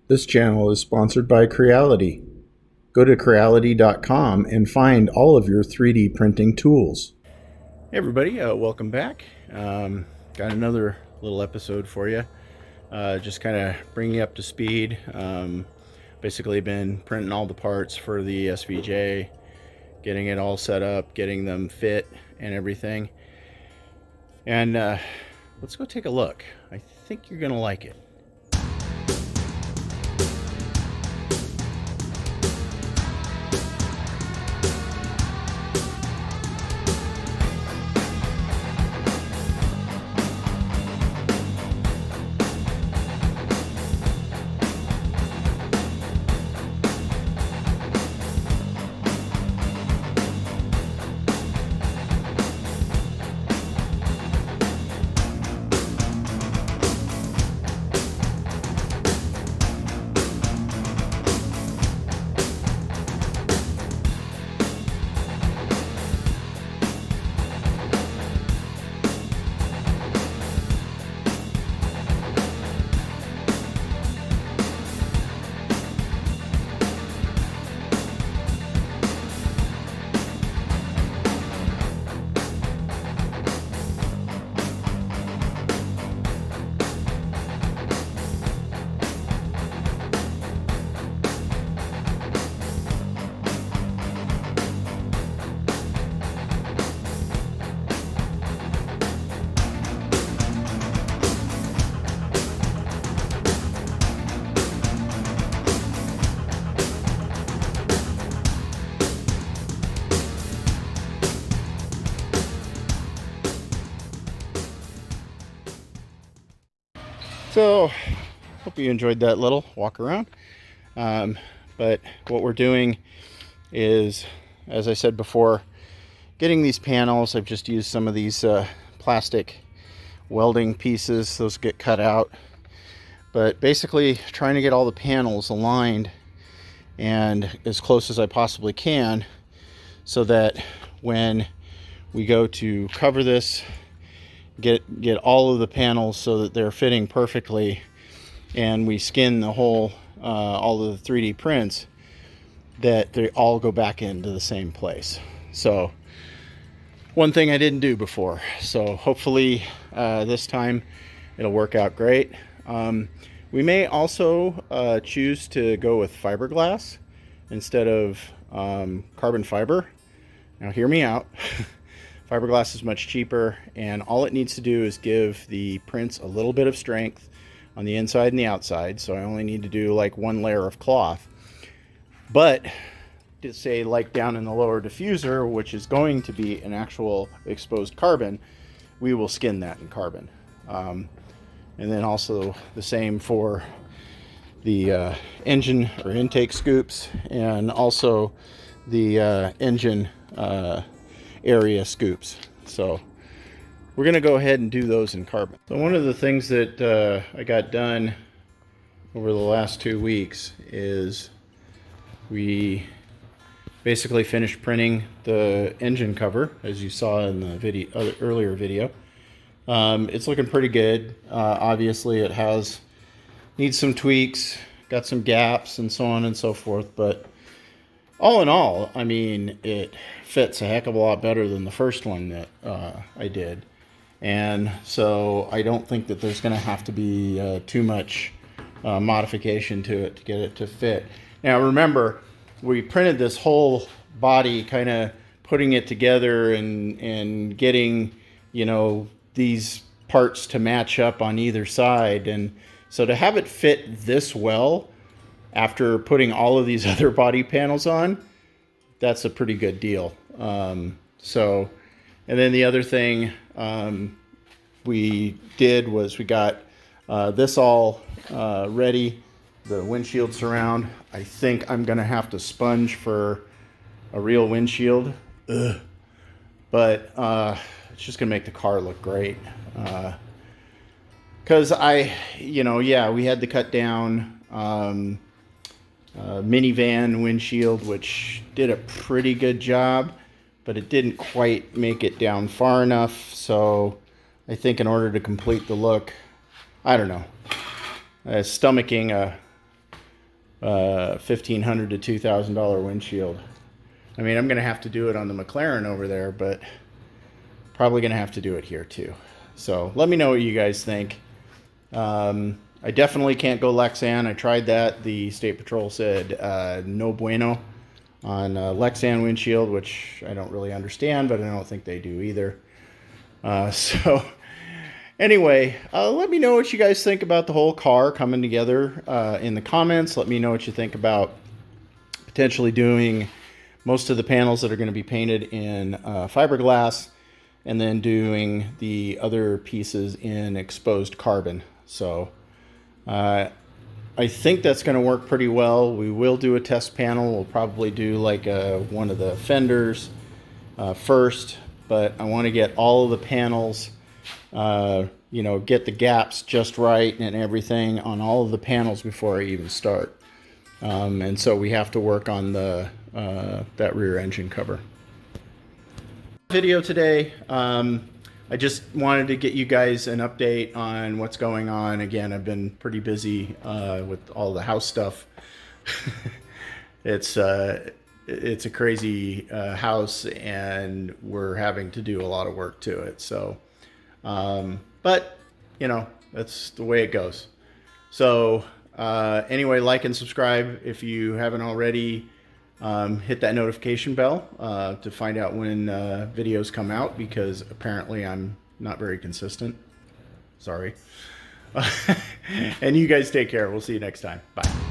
This channel is sponsored by Creality. Go to Creality.com and find all of your 3D printing tools. Hey everybody, welcome back. Got another little episode for you. Just kind of bringing you up to speed. Basically been printing all the parts for the SVJ, getting it all set up, getting them fit and everything. And let's go take a look. I think you're gonna like it. So, hope you enjoyed that little walk around. But what we're doing is, as I said before, getting these panels. I've just used some of these plastic welding pieces. Those get cut out. But basically trying to get all the panels aligned and as close as I possibly can so that when we go to cover this, get all of the panels so that they're fitting perfectly, and we skin the whole all of the 3D prints, that they all go back into the same place. So one thing I didn't do before, so hopefully this time it'll work out great. We may also choose to go with fiberglass instead of carbon fiber. Now hear me out. Fiberglass is much cheaper, and all it needs to do is give the prints a little bit of strength on the inside and the outside. So I only need to do like one layer of cloth. But to say like down in the lower diffuser, which is going to be an actual exposed carbon, we will skin that in carbon. And then also the same for the engine or intake scoops, and also the engine area scoops. So we're going to go ahead and do those in carbon. So one of the things that I got done over the last 2 weeks is we basically finished printing the engine cover, as you saw in the video, earlier video. It's looking pretty good. Obviously it needs some tweaks, got some gaps and so on and so forth, but all in all, I mean, it fits a heck of a lot better than the first one that I did. And so I don't think that there's going to have to be too much modification to it to get it to fit. Now remember, we printed this whole body, kind of putting it together and getting, you know, these parts to match up on either side. And so to have it fit this well after putting all of these other body panels on, that's a pretty good deal. And then the other thing we did was we got this all ready, the windshield surround. I think I'm gonna have to sponge for a real windshield. Ugh. But it's just gonna make the car look great. Because we had to cut down minivan windshield, which did a pretty good job, but it didn't quite make it down far enough. So I think in order to complete the look, I don't know, stomaching a $1,500 to $2,000 windshield. I mean, I'm going to have to do it on the McLaren over there, but probably going to have to do it here too. So let me know what you guys think. I definitely can't go Lexan. I tried that. The State Patrol said no bueno on Lexan windshield, which I don't really understand, but I don't think they do either. So anyway, let me know what you guys think about the whole car coming together in the comments. Let me know what you think about potentially doing most of the panels that are going to be painted in fiberglass, and then doing the other pieces in exposed carbon. So I think that's going to work pretty well. We will do a test panel. We'll probably do like one of the fenders first, but I want to get all of the panels, you know, get the gaps just right and everything on all of the panels before I even start. And so we have to work on the that rear engine cover. Video today. I just wanted to get you guys an update on what's going on. Again, I've been pretty busy with all the house stuff. It's a crazy house, and we're having to do a lot of work to it. So, but you know, that's the way it goes. So anyway, like and subscribe if you haven't already. Hit that notification bell to find out when videos come out, because apparently I'm not very consistent. Sorry. And you guys take care. We'll see you next time. Bye.